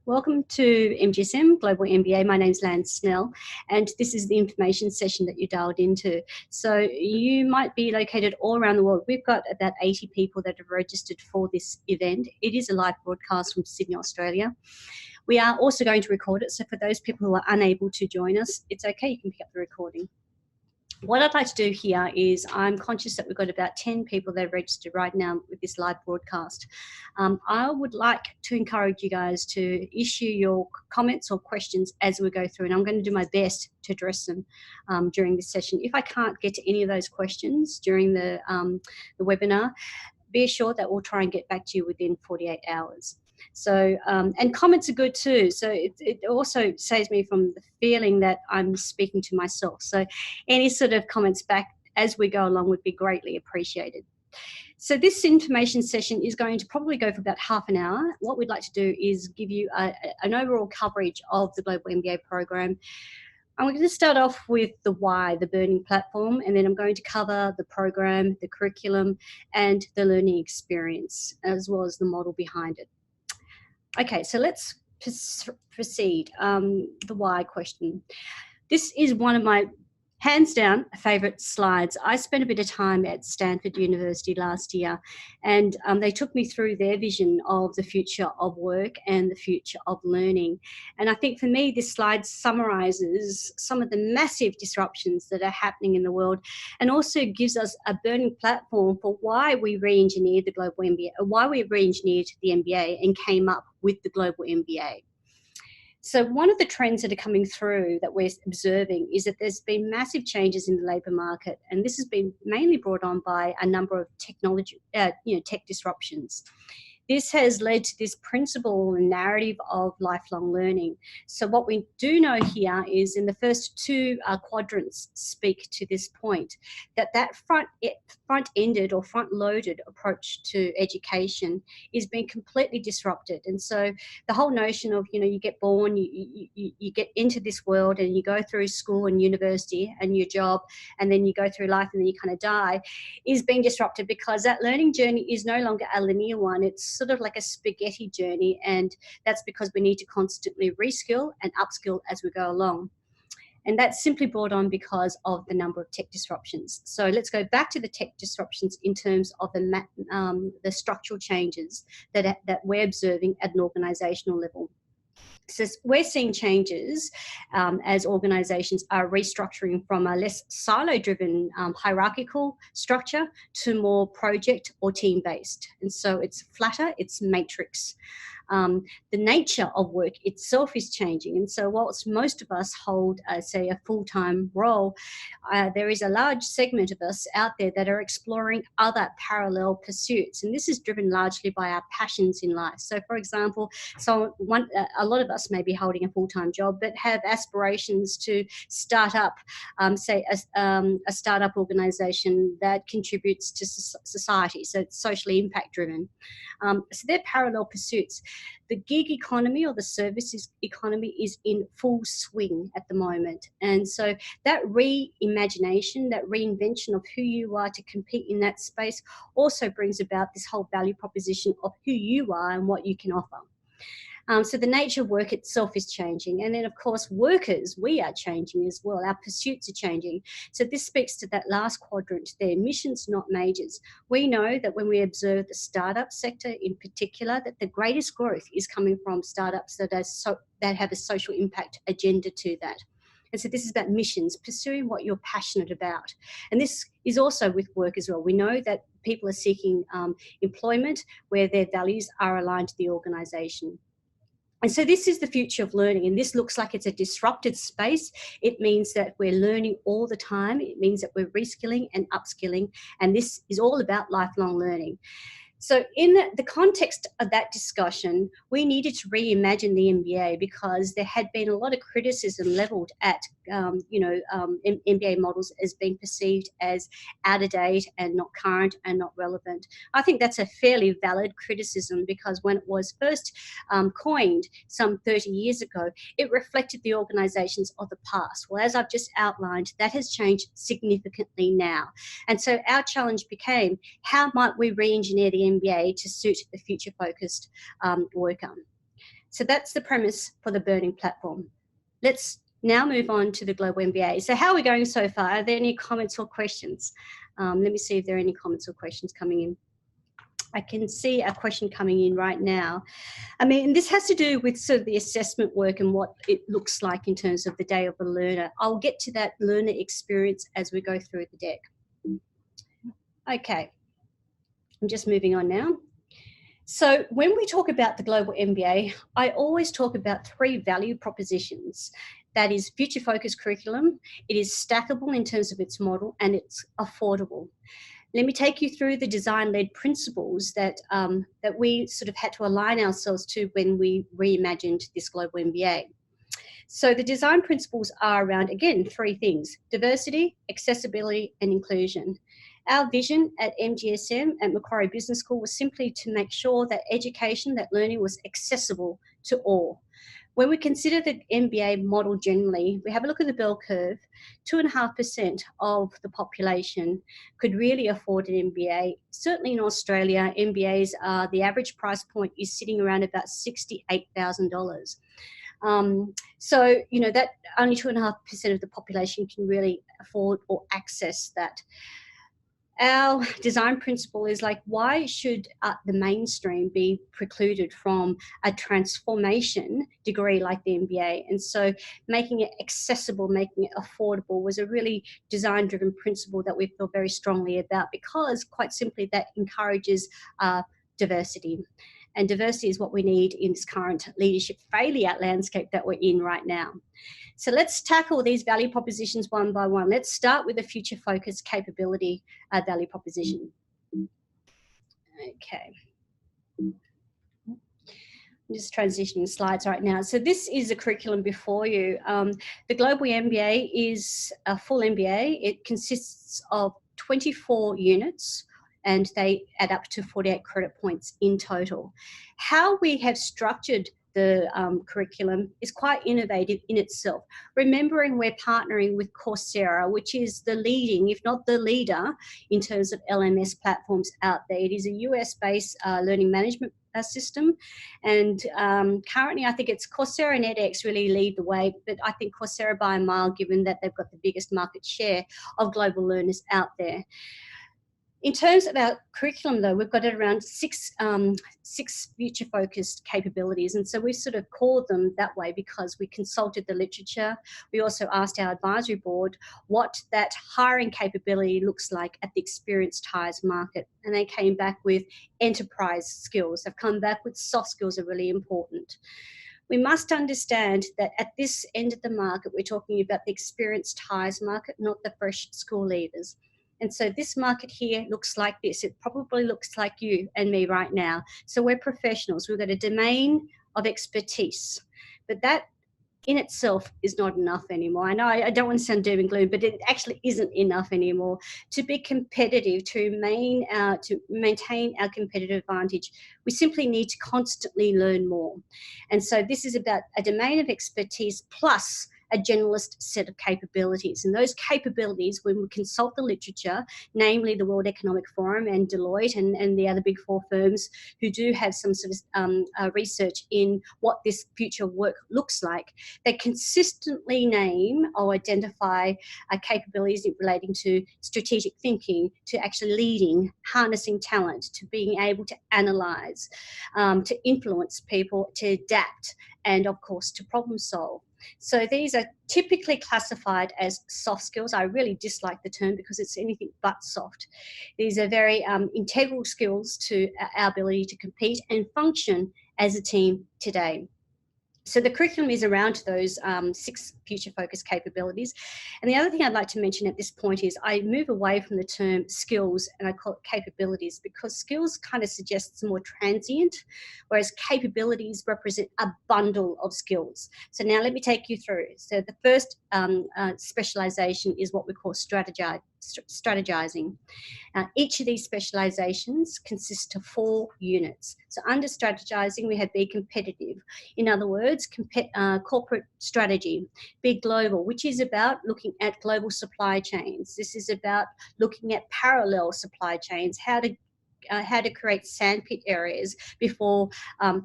Welcome to MGSM, Global MBA. My name's Snell, and this is the information session that you dialed into. So you might be located all around the world. We've got about 80 people that have registered for this event. It is a live broadcast from Sydney, Australia. We are also going to record it, so for those people who are unable to join us, it's okay, you can pick up the recording. What I'd like to do here is, I'm conscious that we've got about 10 people that are registered right now with this live broadcast. I would like to encourage you guys to issue your comments or questions as we go through, and I'm going to do my best to address them during this session. If I can't get to any of those questions during the webinar, be assured that we'll try and get back to you within 48 hours. So, and comments are good too. So it also saves me from the feeling that I'm speaking to myself. So any sort of comments back as we go along would be greatly appreciated. So this information session is going to probably go for about half an hour. What we'd like to do is give you an overall coverage of the Global MBA program. I'm going to start off with the why, the burning platform, and then I'm going to cover the program, the curriculum, and the learning experience, as well as the model behind it. Okay, so let's proceed. The why question. This is one of my hands down favourite slides. I spent a bit of time at Stanford University last year, and they took me through their vision of the future of work and the future of learning. And I think for me, this slide summarises some of the massive disruptions that are happening in the world, and also gives us a burning platform for why we re-engineered the global MBA, or why we re-engineered the MBA and came up with the global MBA. So one of the trends that are coming through that we're observing is that there's been massive changes in the labour market, and this has been mainly brought on by a number of technology, tech disruptions. This has led to this principle and narrative of lifelong learning. So what we do know here is, in the first two quadrants speak to this point, that front-ended or front-loaded approach to education is being completely disrupted. And so the whole notion of, you get born, you get into this world, and you go through school and university and your job, and then you go through life and then you kind of die, is being disrupted, because that learning journey is no longer a linear one. It's sort of like a spaghetti journey, and that's because we need to constantly reskill and upskill as we go along. And that's simply brought on because of the number of tech disruptions. So let's go back to the tech disruptions in terms of the structural changes that we're observing at an organisational level. So we're seeing changes as organisations are restructuring from a less silo-driven hierarchical structure to more project or team-based. And so it's flatter, it's matrix. The nature of work itself is changing. And so whilst most of us hold, say, a full-time role, there is a large segment of us out there that are exploring other parallel pursuits. And this is driven largely by our passions in life. So, for example, a lot of us may be holding a full-time job, but have aspirations to start up, say, a startup organisation that contributes to society. So it's socially impact-driven. So they're parallel pursuits. The gig economy, or the services economy, is in full swing at the moment. And so that reimagination, that reinvention of who you are to compete in that space also brings about this whole value proposition of who you are and what you can offer. So the nature of work itself is changing. And then, of course, workers, we are changing as well. Our pursuits are changing. So this speaks to that last quadrant there, missions, not majors. We know that when we observe the startup sector in particular, that the greatest growth is coming from startups that have a social impact agenda to that. And so this is about missions, pursuing what you're passionate about. And this is also with work as well. We know that people are seeking employment where their values are aligned to the organisation. And so this is the future of learning, and this looks like it's a disrupted space. It means that we're learning all the time. It means that we're reskilling and upskilling, and this is all about lifelong learning. So in the context of that discussion, we needed to reimagine the MBA, because there had been a lot of criticism levelled at MBA models as being perceived as out of date and not current and not relevant. I think that's a fairly valid criticism, because when it was first coined some 30 years ago, it reflected the organisations of the past. Well, as I've just outlined, that has changed significantly now. And so our challenge became, how might we re-engineer the MBA to suit the future-focused worker? So that's the premise for the burning platform. Let's now move on to the Global MBA. So how are we going so far? Are there any comments or questions? Let me see if there are any comments or questions coming in. I can see a question coming in right now. I mean, this has to do with sort of the assessment work and what it looks like in terms of the day of the learner. I'll get to that learner experience as we go through the deck. Okay, I'm just moving on now. So when we talk about the Global MBA, I always talk about 3 value propositions. That is future-focused curriculum, it is stackable in terms of its model, and it's affordable. Let me take you through the design-led principles that we sort of had to align ourselves to when we reimagined this Global MBA. So the design principles are around, again, 3 things: diversity, accessibility, and inclusion. Our vision at MGSM, at Macquarie Business School, was simply to make sure that education, that learning was accessible to all. When we consider the MBA model generally, we have a look at the bell curve, 2.5% of the population could really afford an MBA. Certainly in Australia, MBAs are, the average price point is sitting around about $68,000. So, you know, that only 2.5% of the population can really afford or access that. Our design principle is like, why should the mainstream be precluded from a transformation degree like the MBA? And so making it accessible, making it affordable was a really design-driven principle that we feel very strongly about, because quite simply that encourages diversity. And diversity is what we need in this current leadership failure landscape that we're in right now. So let's tackle these value propositions one by one. Let's start with the future-focused capability value proposition. Okay. I'm just transitioning slides right now. So this is the curriculum before you. The Global MBA is a full MBA. It consists of 24 units, and they add up to 48 credit points in total. How we have structured the curriculum is quite innovative in itself. Remembering we're partnering with Coursera, which is the leading, if not the leader, in terms of LMS platforms out there. It is a US-based learning management system, and currently I think it's Coursera and edX really lead the way, but I think Coursera by a mile, given that they've got the biggest market share of global learners out there. In terms of our curriculum, though, we've got it around six future-focused capabilities, and so we sort of called them that way because we consulted the literature. We also asked our advisory board what that hiring capability looks like at the experienced hires market, and they came back with enterprise skills. They've come back with soft skills are really important. We must understand that at this end of the market, we're talking about the experienced hires market, not the fresh school leavers. And so this market here looks like this. It probably looks like you and me right now. So we're professionals. We've got a domain of expertise, but that in itself is not enough anymore. I know I don't want to sound doom and gloom, but it actually isn't enough anymore. To be competitive, to maintain our competitive advantage, we simply need to constantly learn more. And so this is about a domain of expertise plus a generalist set of capabilities. And those capabilities, when we consult the literature, namely the World Economic Forum and Deloitte and the other big 4 firms who do have some sort of research in what this future work looks like, they consistently name or identify capabilities relating to strategic thinking, to actually leading, harnessing talent, to being able to analyse, to influence people, to adapt, and of course to problem solve. So these are typically classified as soft skills. I really dislike the term because it's anything but soft. These are very integral skills to our ability to compete and function as a team today. So the curriculum is around those 6 future-focused capabilities. And the other thing I'd like to mention at this point is I move away from the term skills and I call it capabilities, because skills kind of suggests more transient, whereas capabilities represent a bundle of skills. So now let me take you through. So the first specialisation is what we call strategizing. Each of these specializations consists of 4 units. So under strategizing, we have be competitive. In other words, corporate strategy. Be global, which is about looking at global supply chains. This is about looking at parallel supply chains, how to how to create sandpit areas before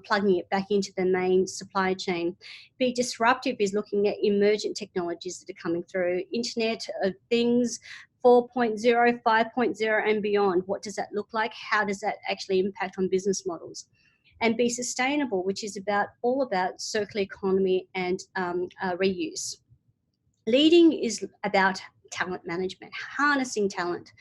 plugging it back into the main supply chain. Be disruptive is looking at emergent technologies that are coming through, Internet of Things, 4.0, 5.0 and beyond. What does that look like? How does that actually impact on business models? And be sustainable, which is all about circular economy and reuse. Leading is about talent management, harnessing talent,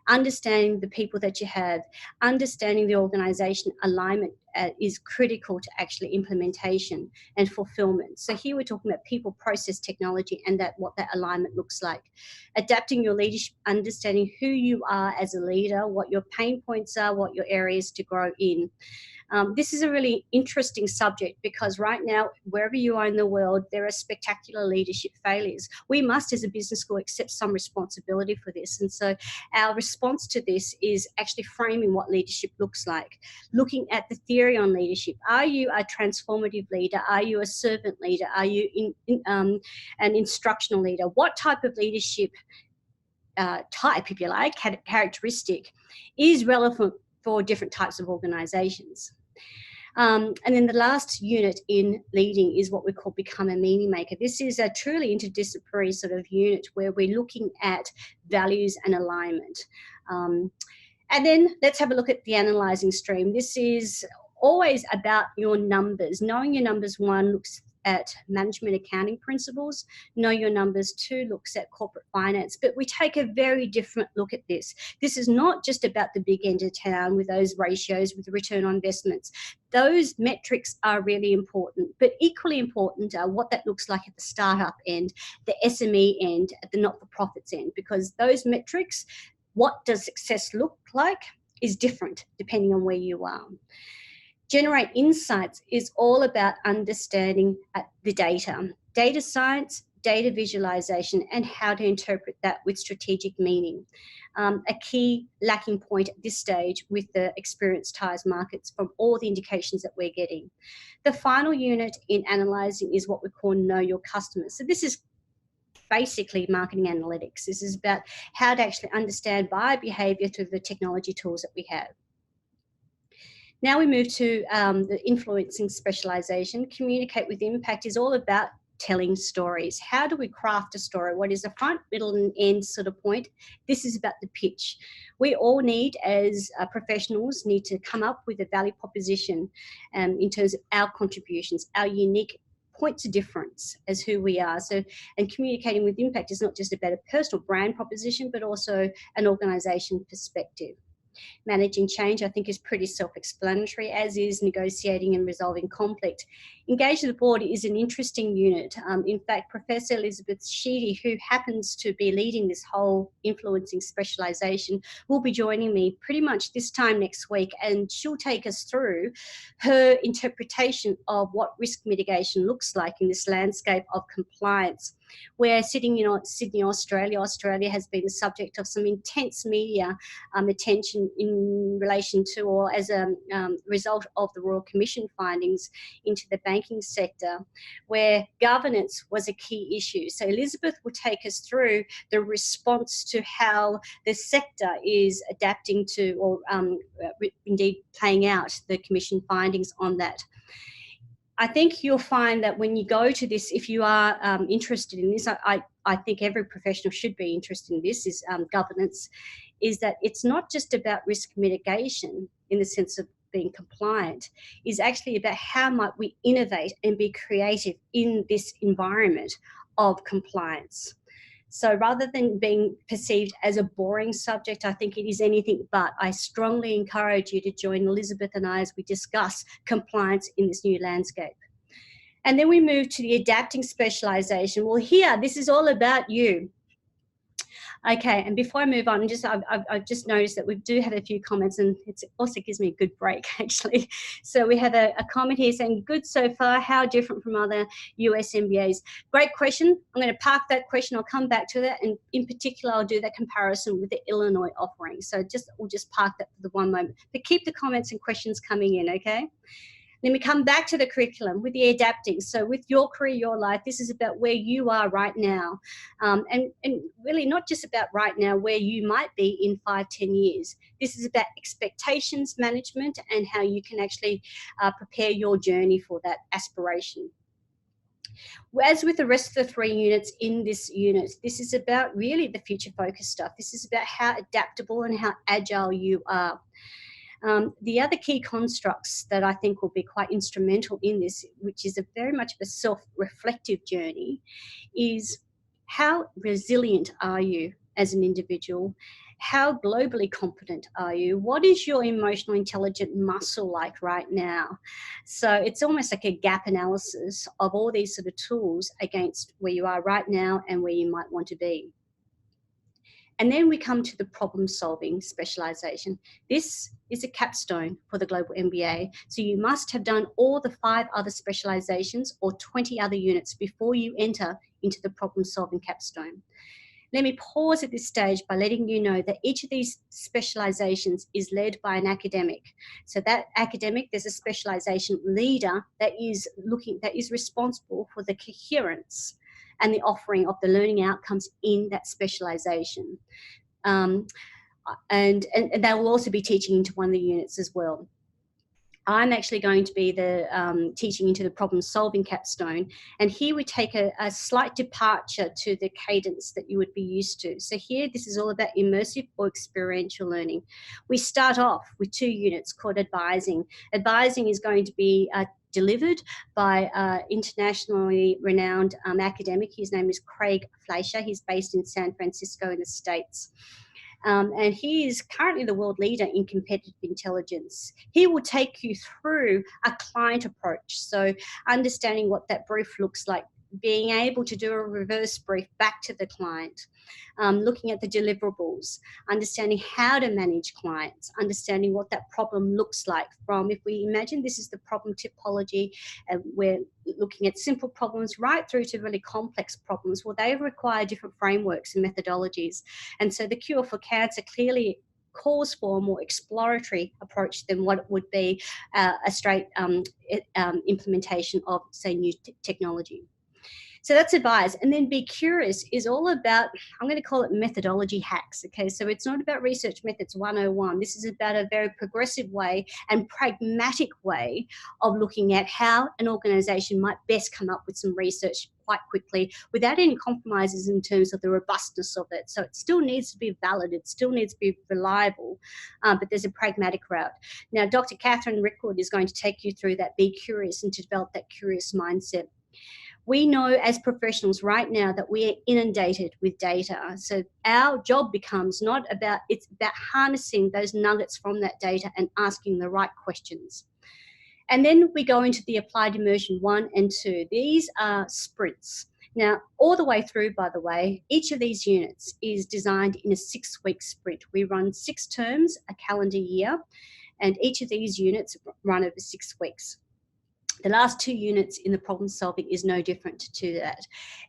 understanding the people that you have, understanding the organisation alignment is critical to actually implementation and fulfillment. So here we're talking about people, process, technology, and what that alignment looks like. Adapting your leadership, understanding who you are as a leader, what your pain points are, what your areas to grow in. This is a really interesting subject because right now, wherever you are in the world, there are spectacular leadership failures. We must, as a business school, accept some responsibility for this. And so our response to this is actually framing what leadership looks like, looking at the theory on leadership. Are you a transformative leader? Are you a servant leader? Are you an instructional leader? What type of leadership type, if you like, characteristic is relevant for different types of organisations? And then the last unit in leading is what we call Become a Meaning Maker. This is a truly interdisciplinary sort of unit where we're looking at values and alignment. And then let's have a look at the analysing stream. This is always about your numbers. Knowing your numbers, one, looks at management accounting principles. Know your numbers, two, looks at corporate finance. But we take a very different look at this. This is not just about the big end of town with those ratios, with the return on investments. Those metrics are really important, but equally important are what that looks like at the startup end, the SME end, at the not-for-profits end, because those metrics, what does success look like, is different depending on where you are. Generate insights is all about understanding the data, data science, data visualization, and how to interpret that with strategic meaning. A key lacking point at this stage with the experienced tires markets from all the indications that we're getting. The final unit in analysing is what we call know your customers. So this is basically marketing analytics. This is about how to actually understand buyer behaviour through the technology tools that we have. Now we move to the influencing specialisation. Communicate with impact is all about telling stories. How do we craft a story? What is the front, middle and end sort of point? This is about the pitch. We all need, as professionals, need to come up with a value proposition in terms of our contributions, our unique points of difference as who we are. So, and communicating with impact is not just about a personal brand proposition, but also an organisation perspective. Managing change, I think, is pretty self-explanatory, as is negotiating and resolving conflict. Engage the board is an interesting unit. In fact, Professor Elizabeth Sheedy, who happens to be leading this whole influencing specialisation, will be joining me pretty much this time next week, and she'll take us through her interpretation of what risk mitigation looks like in this landscape of compliance. We're sitting in Sydney, Australia. Australia has been the subject of some intense media attention in relation to, or as a result of, the Royal Commission findings into the banking sector, where governance was a key issue. So Elizabeth will take us through the response to how the sector is adapting to, or indeed playing out, the Commission findings on that. I think you'll find that when you go to this, if you are interested in this, I think every professional should be interested in this, is governance, is that it's not just about risk mitigation in the sense of being compliant, is actually about how might we innovate and be creative in this environment of compliance. So rather than being perceived as a boring subject, I think it is anything but. I strongly encourage you to join Elizabeth and I as we discuss compliance in this new landscape. And then we move to the adapting specialisation. Well, here, this is all about you. Okay, and before I move on, I've just noticed that we do have a few comments, and it also gives me a good break, actually. So we have a comment here saying, good so far, how different from other US MBAs? Great question. I'm going to park that question. I'll come back to that, and in particular, I'll do that comparison with the Illinois offering. So we'll just park that for the one moment. But keep the comments and questions coming in, okay? Then we come back to the curriculum with the adapting. So with your career, your life, this is about where you are right now. And really not just about right now, where you might be in 5-10 years. This is about expectations management and how you can actually prepare your journey for that aspiration. As with the rest of the 3 units in this unit, this is about really the future focused stuff. This is about how adaptable and how agile you are. The other key constructs that I think will be quite instrumental in this, which is a very much of a self-reflective journey, is how resilient are you as an individual? How globally competent are you? What is your emotional intelligent muscle like right now? So it's almost like a gap analysis of all these sort of tools against where you are right now and where you might want to be. And then we come to the problem solving specialization. This is a capstone for the Global MBA. So you must have done all the 5 other specializations or 20 other units before you enter into the problem solving capstone. Let me pause at this stage by letting you know that each of these specializations is led by an academic. So that academic, there's a specialization leader that is responsible for the coherence and the offering of the learning outcomes in that specialization. And they will also be teaching into one of the units as well. I'm actually going to be the teaching into the problem solving capstone, and here we take a slight departure to the cadence that you would be used to. So here, this is all about immersive or experiential learning. We start off with 2 units called advising. Advising is going to be delivered by internationally renowned academic. His name is Craig Fleischer. He's based in San Francisco in the States. And he is currently the world leader in competitive intelligence. He will take you through a client approach, so understanding what that brief looks like, being able to do a reverse brief back to the client, looking at the deliverables, understanding how to manage clients, understanding what that problem looks like from, if we imagine this is the problem typology, we're looking at simple problems right through to really complex problems. Well, they require different frameworks and methodologies. And so the Cure for Cancer clearly calls for a more exploratory approach than what would be a straight implementation of, say, new technology. So that's advise. And then be curious is all about, I'm going to call it methodology hacks. Okay, so it's not about research methods 101. This is about a very progressive way and pragmatic way of looking at how an organization might best come up with some research quite quickly without any compromises in terms of the robustness of it. So it still needs to be valid, it still needs to be reliable, but there's a pragmatic route. Now, Dr. Catherine Rickwood is going to take you through that be curious and to develop that curious mindset. We know as professionals right now that we are inundated with data. So our job becomes it's about harnessing those nuggets from that data and asking the right questions. And then we go into the applied immersion 1 and 2. These are sprints. Now, all the way through, by the way, each of these units is designed in a 6-week sprint. We run 6 terms, a calendar year, and each of these units run over 6 weeks. The last 2 units in the problem solving is no different to that,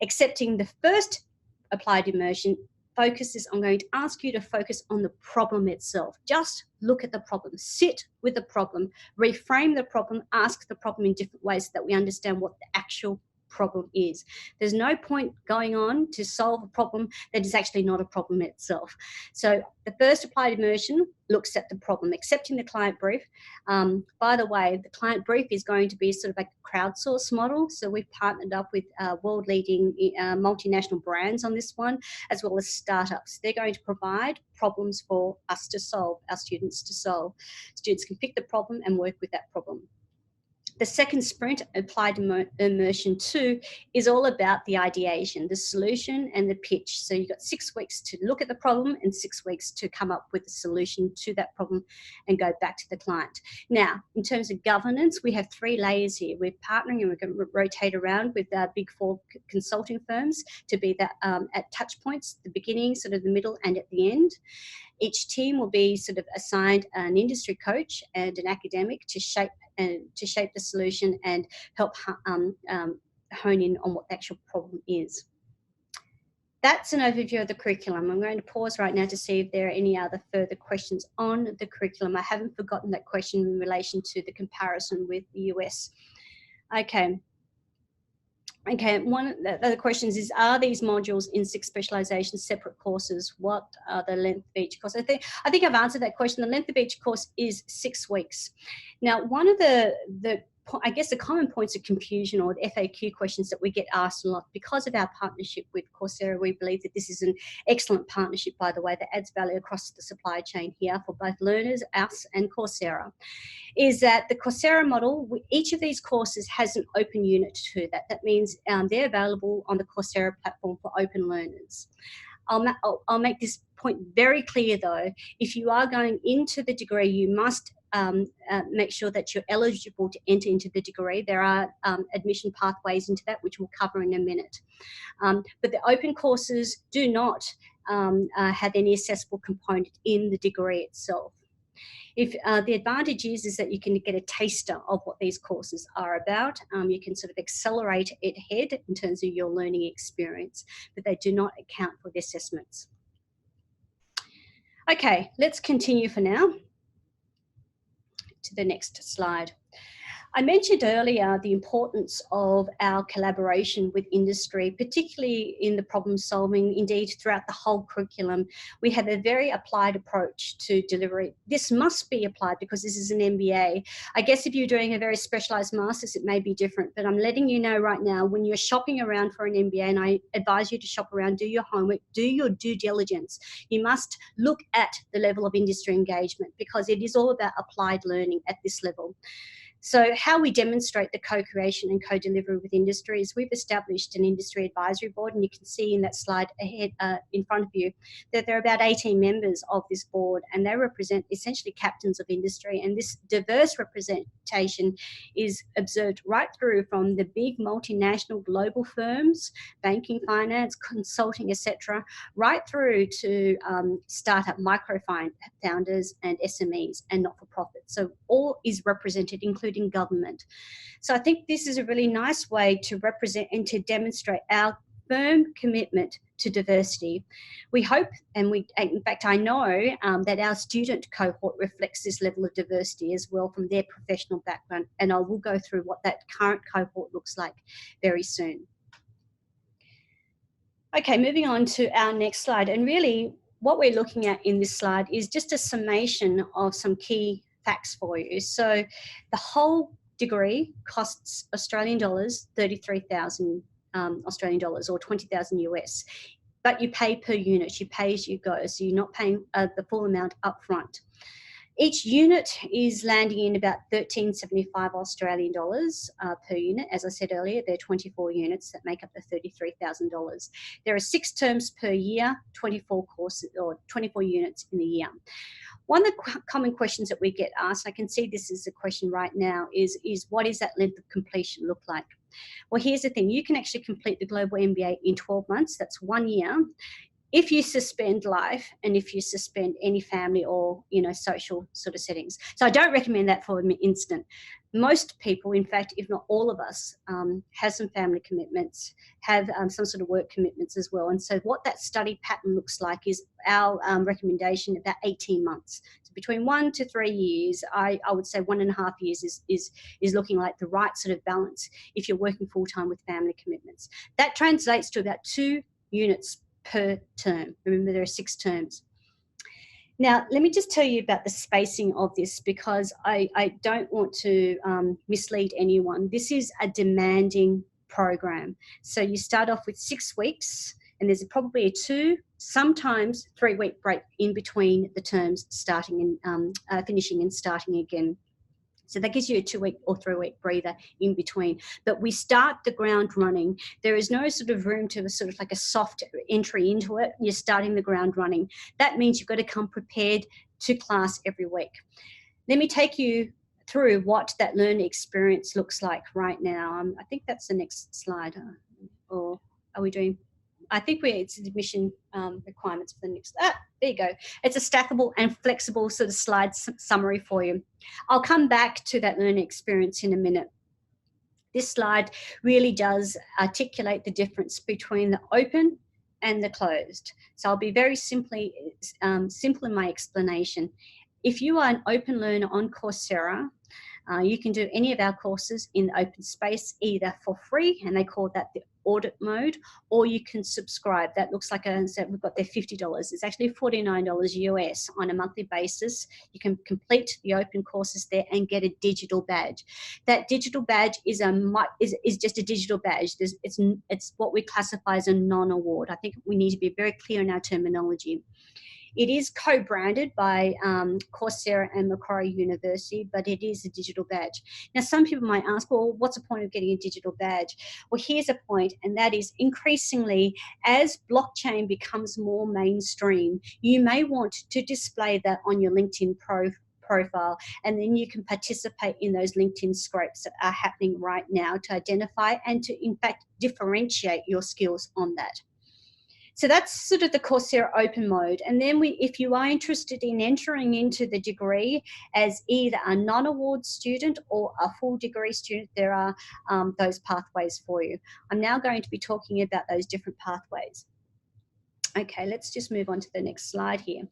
excepting the first applied immersion focuses on going to ask you to focus on the problem itself. Just look at the problem, sit with the problem, reframe the problem, ask the problem in different ways so that we understand what the actual problem is. There's no point going on to solve a problem that is actually not a problem itself. So the first applied immersion looks at the problem, accepting the client brief. By the way, the client brief is going to be sort of like a crowdsource model. So we've partnered up with world-leading multinational brands on this one, as well as startups. They're going to provide problems for us to solve, our students to solve. Students can pick the problem and work with that problem. The second sprint, applied immersion 2, is all about the ideation, the solution and the pitch. So you've got 6 weeks to look at the problem and 6 weeks to come up with a solution to that problem and go back to the client. Now, in terms of governance, we have 3 layers here. We're partnering and we're going to rotate around with our big 4 consulting firms to be that at touch points, the beginning, sort of the middle and at the end. Each team will be sort of assigned an industry coach and an academic to shape the solution and help hone in on what the actual problem is. that's an overview of the curriculum. I'm going to pause right now to see if there are any other further questions on the curriculum. I haven't forgotten that question in relation to the comparison with the US. Okay. Okay, one of the other questions is, are these modules in 6 specializations separate courses? What are the length of each course? I think I've answered that question. The length of each course is 6 weeks. Now, one of the I guess the common points of confusion or the FAQ questions that we get asked a lot, because of our partnership with Coursera, we believe that this is an excellent partnership, by the way, that adds value across the supply chain here for both learners, us, and Coursera, is that the Coursera model, each of these courses has an open unit to that. That means they're available on the Coursera platform for open learners. I'll make this point very clear though. If you are going into the degree, you must make sure that you're eligible to enter into the degree. There are admission pathways into that, which we'll cover in a minute. But the open courses do not have any accessible component in the degree itself. If the advantage is that you can get a taster of what these courses are about. You can sort of accelerate it ahead in terms of your learning experience, but they do not account for the assessments. Okay, let's continue for now to the next slide. I mentioned earlier the importance of our collaboration with industry, particularly in the problem solving, indeed throughout the whole curriculum. We have a very applied approach to delivery. This must be applied because this is an MBA. I guess if you're doing a very specialised master's, it may be different, but I'm letting you know right now, when you're shopping around for an MBA, and I advise you to shop around, do your homework, do your due diligence. You must look at the level of industry engagement because it is all about applied learning at this level. So how we demonstrate the co-creation and co-delivery with industry is we've established an industry advisory board, and you can see in that slide ahead in front of you that there are about 18 members of this board, and they represent essentially captains of industry. And this diverse representation is observed right through from the big multinational global firms, banking, finance, consulting, etc., right through to startup micro founders and SMEs and not-for-profit. So all is represented, including government. So I think this is a really nice way to represent and to demonstrate our firm commitment to diversity. We hope, and in fact, I know that our student cohort reflects this level of diversity as well from their professional background, and I will go through what that current cohort looks like very soon. Okay, moving on to our next slide, and really what we're looking at in this slide is just a summation of some key facts for you. So the whole degree costs Australian dollars, 33,000 Australian dollars or 20,000 US, but you pay per unit, you pay as you go, so you're not paying the full amount up front. Each unit is landing in about 1375 Australian dollars per unit. As I said earlier, there are 24 units that make up the $33,000. There are 6 terms per year, 24 courses or 24 units in the year. One of the common questions that we get asked, I can see this is a question right now, is what is that length of completion look like? Well, here's the thing. You can actually complete the Global MBA in 12 months. That's 1 year. If you suspend life and if you suspend any family or, social sort of settings. So I don't recommend that for an instant. Most people, in fact, if not all of us, have some family commitments, have some sort of work commitments as well. And so what that study pattern looks like is our recommendation about 18 months. So between 1 to 3 years, I would say 1.5 years is looking like the right sort of balance if you're working full-time with family commitments. That translates to about 2 units per term. Remember, there are 6 terms. Now, let me just tell you about the spacing of this because I don't want to mislead anyone. This is a demanding program. So you start off with 6 weeks and there's probably a 2, sometimes 3-week break in between the terms starting and finishing and starting again. So that gives you a 2-week or 3-week breather in between. But we start the ground running. There is no sort of room to sort of like a soft entry into it. You're starting the ground running. That means you've got to come prepared to class every week. Let me take you through what that learning experience looks like right now. I think that's the next slide. Or are we doing? I think it's admission requirements for the next. There you go. It's a stackable and flexible sort of slide summary for you. I'll come back to that learning experience in a minute. This slide really does articulate the difference between the open and the closed. So I'll be very simple in my explanation. If you are an open learner on Coursera, you can do any of our courses in open space, either for free, and they call that the audit mode, or you can subscribe. That looks like we've got there $50. It's actually $49 US on a monthly basis. You can complete the open courses there and get a digital badge. That digital badge is just a digital badge. It's what we classify as a non-award. I think we need to be very clear in our terminology. It is co-branded by Coursera and Macquarie University, but it is a digital badge. Now, some people might ask, well, what's the point of getting a digital badge? Well, here's a point, and that is increasingly, as blockchain becomes more mainstream, you may want to display that on your LinkedIn profile, and then you can participate in those LinkedIn scrapes that are happening right now to identify and to, in fact, differentiate your skills on that. So that's sort of the Coursera open mode. And then if you are interested in entering into the degree as either a non-award student or a full degree student, there are those pathways for you. I'm now going to be talking about those different pathways. Okay, let's just move on to the next slide here.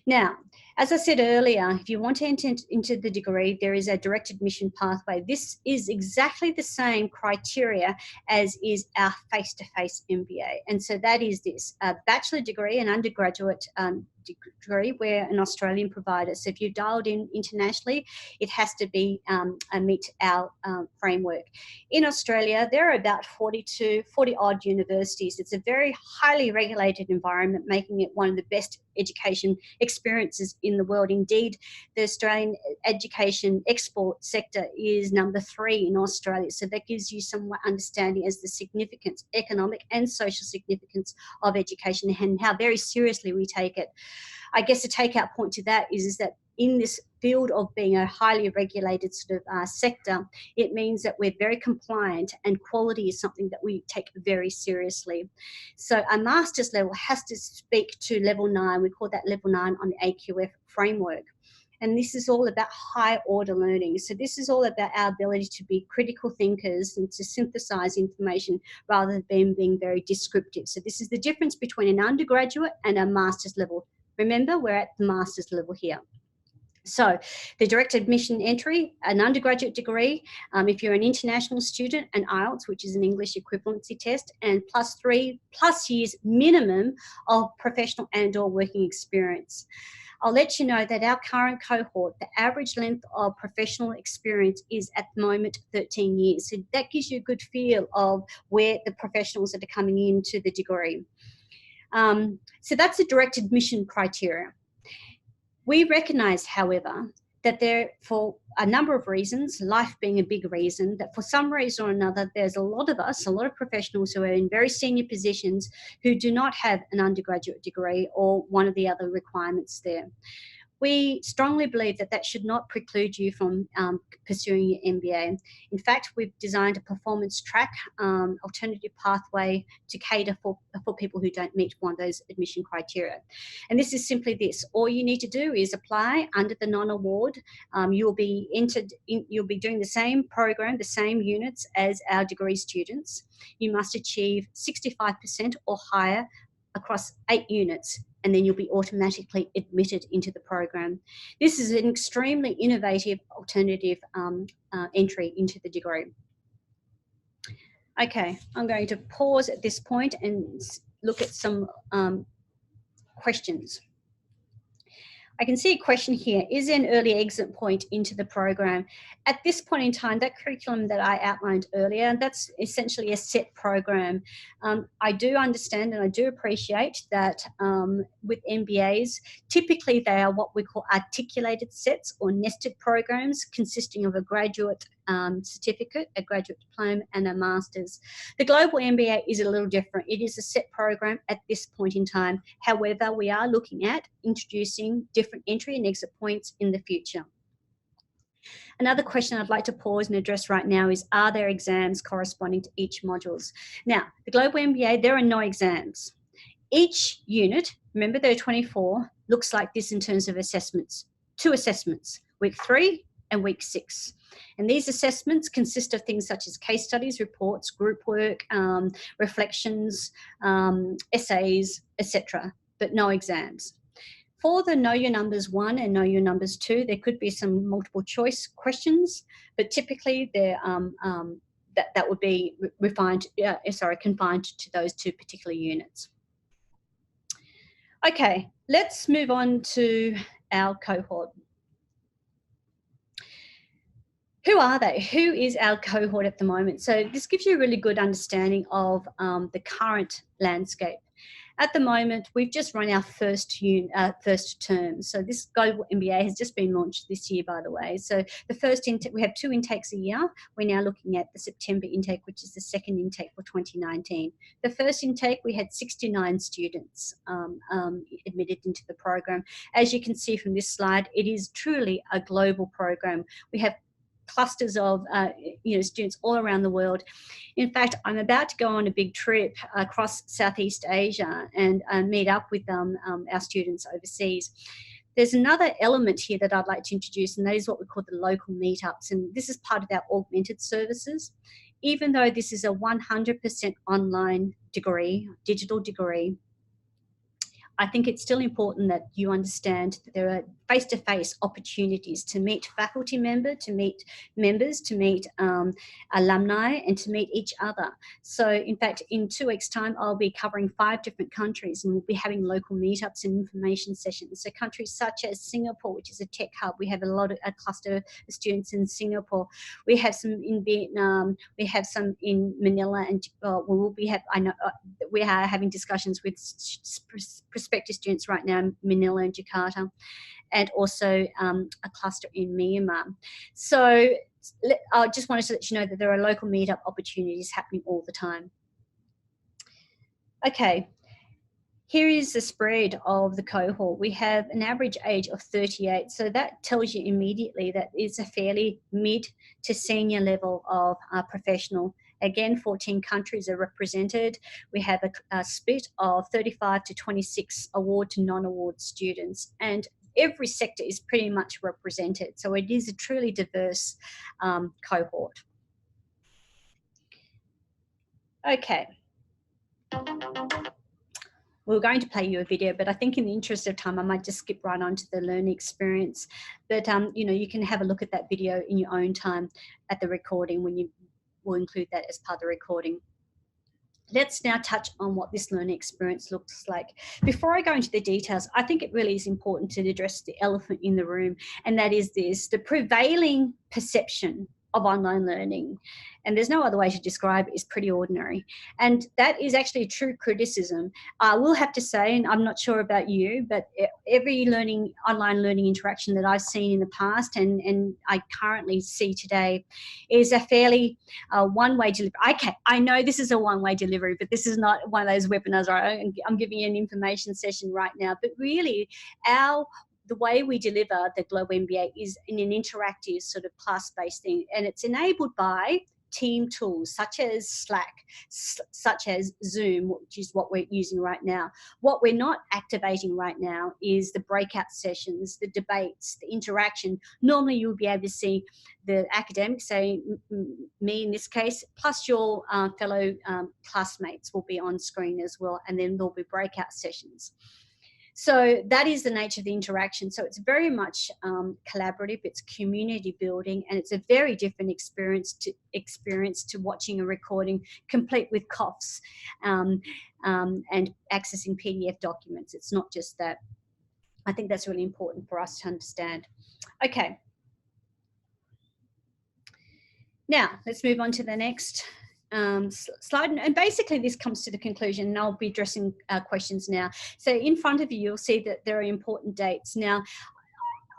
Now, as I said earlier, if you want to enter into the degree, there is a direct admission pathway. This is exactly the same criteria as is our face-to-face MBA. And so that is this, a bachelor degree, an undergraduate degree. We're an Australian provider. So if you've dialed in internationally, it has to be meet our framework. In Australia, there are about 40 odd universities. It's a very highly regulated environment, making it one of the best education experiences in the world. Indeed, the Australian education export sector is number 3 in Australia. So that gives you some understanding as the significance, economic and social significance of education and how very seriously we take it. I guess the takeout point to that is that in this field of being a highly regulated sort of sector, it means that we're very compliant, and quality is something that we take very seriously. So a master's level has to speak to level 9. We call that level 9 on the AQF framework. And this is all about high order learning. So this is all about our ability to be critical thinkers and to synthesize information rather than being very descriptive. So this is the difference between an undergraduate and a master's level. Remember, we're at the master's level here. So the direct admission entry, an undergraduate degree, if you're an international student, an IELTS, which is an English equivalency test, and +3+ years minimum of professional and or working experience. I'll let you know that our current cohort, the average length of professional experience is at the moment 13 years. So that gives you a good feel of where the professionals that are coming into the degree. So that's the direct admission criteria. We recognise, however, that there, for a number of reasons, life being a big reason, that for some reason or another, there's a lot of us, a lot of professionals who are in very senior positions who do not have an undergraduate degree or one of the other requirements there. We strongly believe that that should not preclude you from pursuing your MBA. In fact, we've designed a performance track, alternative pathway to cater for people who don't meet one of those admission criteria. And this is simply this. All you need to do is apply under the non-award. You'll be doing the same program, the same units as our degree students. You must achieve 65% or higher across 8 units, and then you'll be automatically admitted into the program. This is an extremely innovative alternative entry into the degree. Okay, I'm going to pause at this point and look at some questions. I can see a question here. Is there an early exit point into the program? At this point in time, that curriculum that I outlined earlier, that's essentially a set program. I do understand and I do appreciate that with MBAs, typically they are what we call articulated sets or nested programs consisting of a graduate certificate, a graduate diploma and a master's. The global MBA is a little different. It is a set program at this point in time. However, we are looking at introducing different entry and exit points in the future. Another question I'd like to pause and address right now is, are there exams corresponding to each modules? Now, the global MBA, there are no exams. Each unit, remember there are 24, looks like this in terms of assessments. 2 assessments, week 3 and week 6. And these assessments consist of things such as case studies, reports, group work, reflections, essays, etc., but no exams. For the Know Your Numbers 1 and Know Your Numbers 2, there could be some multiple choice questions, but typically they're, that would be confined to those two particular units. Okay, let's move on to our cohort. Who are they? Who is our cohort at the moment? So this gives you a really good understanding of the current landscape. At the moment, we've just run our first term. So this global MBA has just been launched this year, by the way. So the first intake, we have 2 intakes a year. We're now looking at the September intake, which is the second intake for 2019. The first intake, we had 69 students admitted into the program. As you can see from this slide, it is truly a global program. We have clusters of students all around the world. In fact, I'm about to go on a big trip across Southeast Asia and meet up with our students overseas. There's another element here that I'd like to introduce, and that is what we call the local meetups. And this is part of our augmented services. Even though this is a 100% online degree, digital degree, I think it's still important that you understand that there are face-to-face opportunities to meet faculty members, to meet alumni, and to meet each other. So in fact, in 2 weeks' time, I'll be covering 5 different countries, and we'll be having local meetups and information sessions. So countries such as Singapore, which is a tech hub, we have a cluster of students in Singapore. We have some in Vietnam, we have some in Manila, and we are having discussions with prospective students right now in Manila and Jakarta, and also a cluster in Myanmar. So I just wanted to let you know that there are local meetup opportunities happening all the time. Okay, here is the spread of the cohort. We have an average age of 38, so that tells you immediately that it's a fairly mid to senior level of professional. Again, 14 countries are represented. We have a split of 35 to 26 award to non-award students, and every sector is pretty much represented. So it is a truly diverse cohort. Okay. We're going to play you a video, but I think in the interest of time, I might just skip right on to the learning experience. But, you can have a look at that video in your own time at the recording when you will include that as part of the recording. Let's now touch on what this learning experience looks like. Before I go into the details, I think it really is important to address the elephant in the room, and that is the prevailing perception of online learning, and there's no other way to describe it, is pretty ordinary. And that is actually a true criticism. I will have to say, and I'm not sure about you, but every online learning interaction that I've seen in the past and I currently see today is a fairly one-way delivery. Okay, I know this is a one-way delivery, but this is not one of those webinars, right? I'm giving you an information session right now, but really the way we deliver the Global MBA is in an interactive sort of class-based thing, and it's enabled by team tools such as Slack, such as Zoom, which is what we're using right now. What we're not activating right now is the breakout sessions, the debates, the interaction. Normally you'll be able to see the academics, say me in this case, plus your fellow classmates will be on screen as well, and then there'll be breakout sessions. So that is the nature of the interaction. So it's very much collaborative, it's community building, and it's a very different experience to watching a recording complete with coughs and accessing PDF documents. It's not just that. I think that's really important for us to understand. Okay. Now, let's move on to the next slide, and basically this comes to the conclusion, and I'll be addressing questions now. So in front of you, you'll see that there are important dates. Now,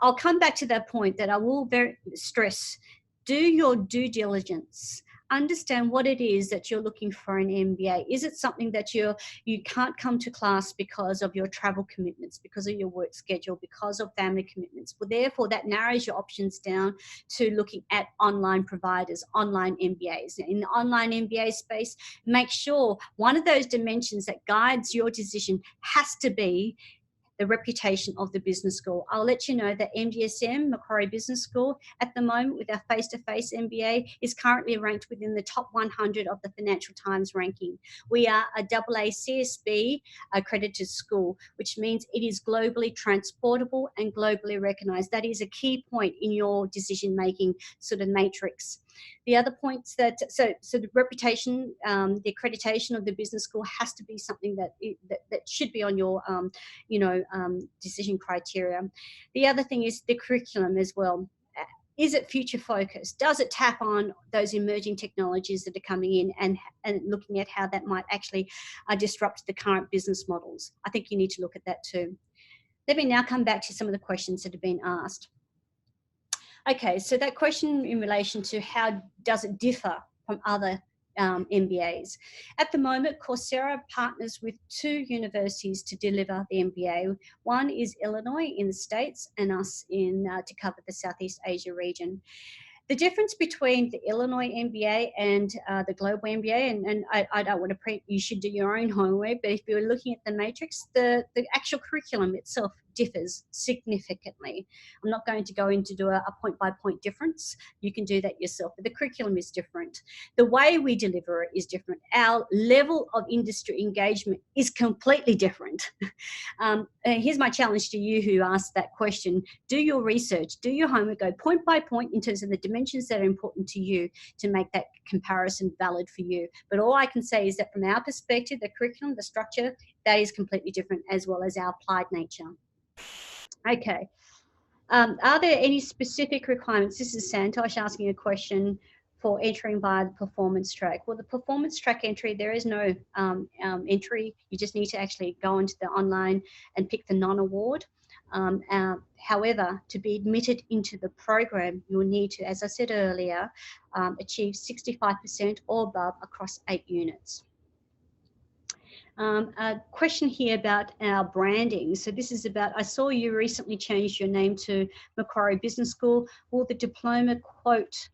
I'll come back to that point that I will stress, do your due diligence. Understand what it is that you're looking for in MBA. Is it something that you can't come to class because of your travel commitments, because of your work schedule, because of family commitments? Well, therefore, that narrows your options down to looking at online providers, online MBAs. In the online MBA space, make sure one of those dimensions that guides your decision has to be the reputation of the business school. I'll let you know that MGSM, Macquarie Business School, at the moment with our face-to-face MBA is currently ranked within the top 100 of the Financial Times ranking. We are a AA CSB accredited school, which means it is globally transportable and globally recognized. That is a key point in your decision-making sort of matrix. The other points that, so the reputation, the accreditation of the business school has to be something that should be on your, decision criteria. The other thing is the curriculum as well. Is it future focused? Does it tap on those emerging technologies that are coming in and looking at how that might actually disrupt the current business models? I think you need to look at that too. Let me now come back to some of the questions that have been asked. Okay, so that question in relation to how does it differ from other MBAs. At the moment, Coursera partners with 2 universities to deliver the MBA. One is Illinois in the States and us in to cover the Southeast Asia region. The difference between the Illinois MBA and the global MBA, and I don't want to you should do your own homework, but if you're looking at the matrix, the actual curriculum itself differs significantly. I'm not going to go into do a point-by-point difference. You can do that yourself, but the curriculum is different. The way we deliver it is different. Our level of industry engagement is completely different. Here's my challenge to you who asked that question. Do your research, do your homework, go point by point in terms of the dimensions that are important to you to make that comparison valid for you. But all I can say is that from our perspective, the curriculum, the structure, that is completely different, as well as our applied nature. Okay. Are there any specific requirements? This is Santosh asking a question for entering via the performance track. Well, the performance track entry, there is no entry. You just need to actually go into the online and pick the non-award. However, to be admitted into the program, you'll need to, as I said earlier, achieve 65% or above across 8 units. A question here about our branding. So this is about, I saw you recently changed your name to Macquarie Business School. Will the diploma quote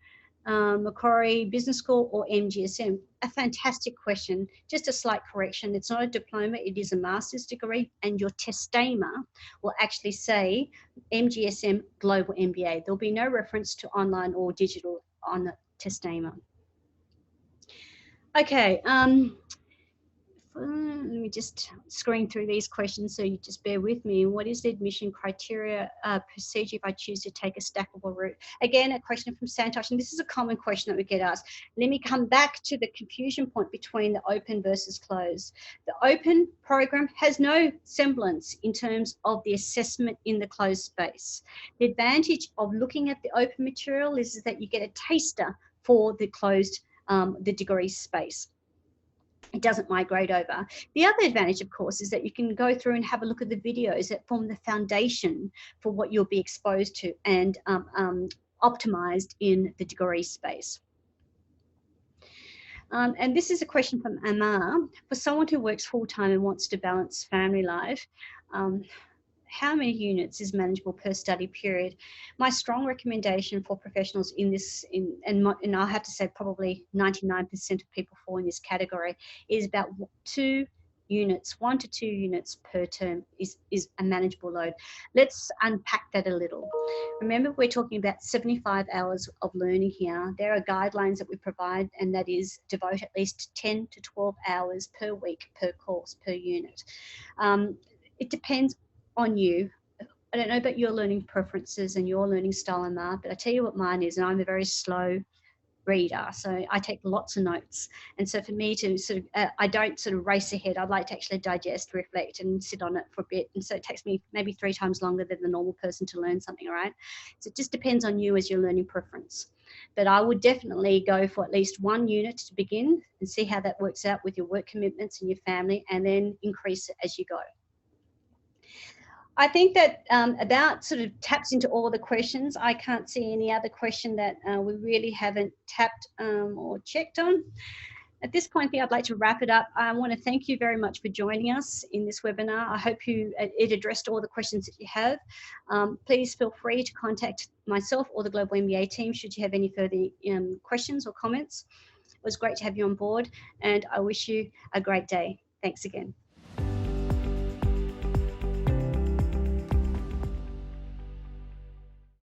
Macquarie Business School or MGSM? A fantastic question. Just a slight correction. It's not a diploma, it is a master's degree, and your testama will actually say MGSM Global MBA. There'll be no reference to online or digital on the testama. Okay. Let me just screen through these questions so you just bear with me. What is the admission criteria procedure if I choose to take a stackable route? Again, a question from Santosh, and this is a common question that we get asked. Let me come back to the confusion point between the open versus closed. The open program has no semblance in terms of the assessment in the closed space. The advantage of looking at the open material is that you get a taster for the closed, the degree space. It doesn't migrate over. The other advantage, of course, is that you can go through and have a look at the videos that form the foundation for what you'll be exposed to and optimized in the degree space. And this is a question from Amar. For someone who works full-time and wants to balance family life, how many units is manageable per study period? My strong recommendation for professionals in this, and I'll have to say probably 99% of people fall in this category, is about 2 units, 1 to 2 units per term is a manageable load. Let's unpack that a little. Remember, we're talking about 75 hours of learning here. There are guidelines that we provide, and that is devote at least 10 to 12 hours per week, per course, per unit. It depends on you. I don't know about your learning preferences and your learning style, Amar, but I tell you what mine is, and I'm a very slow reader, so I take lots of notes. And so for me to sort of, I don't sort of race ahead. I'd like to actually digest, reflect, and sit on it for a bit. And so it takes me maybe 3 times longer than the normal person to learn something, right? So it just depends on you as your learning preference. But I would definitely go for at least 1 unit to begin and see how that works out with your work commitments and your family, and then increase it as you go. I think that about sort of taps into all the questions. I can't see any other question that we really haven't tapped or checked on. At this point, I'd like to wrap it up. I want to thank you very much for joining us in this webinar. I hope it addressed all the questions that you have. Please feel free to contact myself or the Global MBA team should you have any further questions or comments. It was great to have you on board, and I wish you a great day. Thanks again.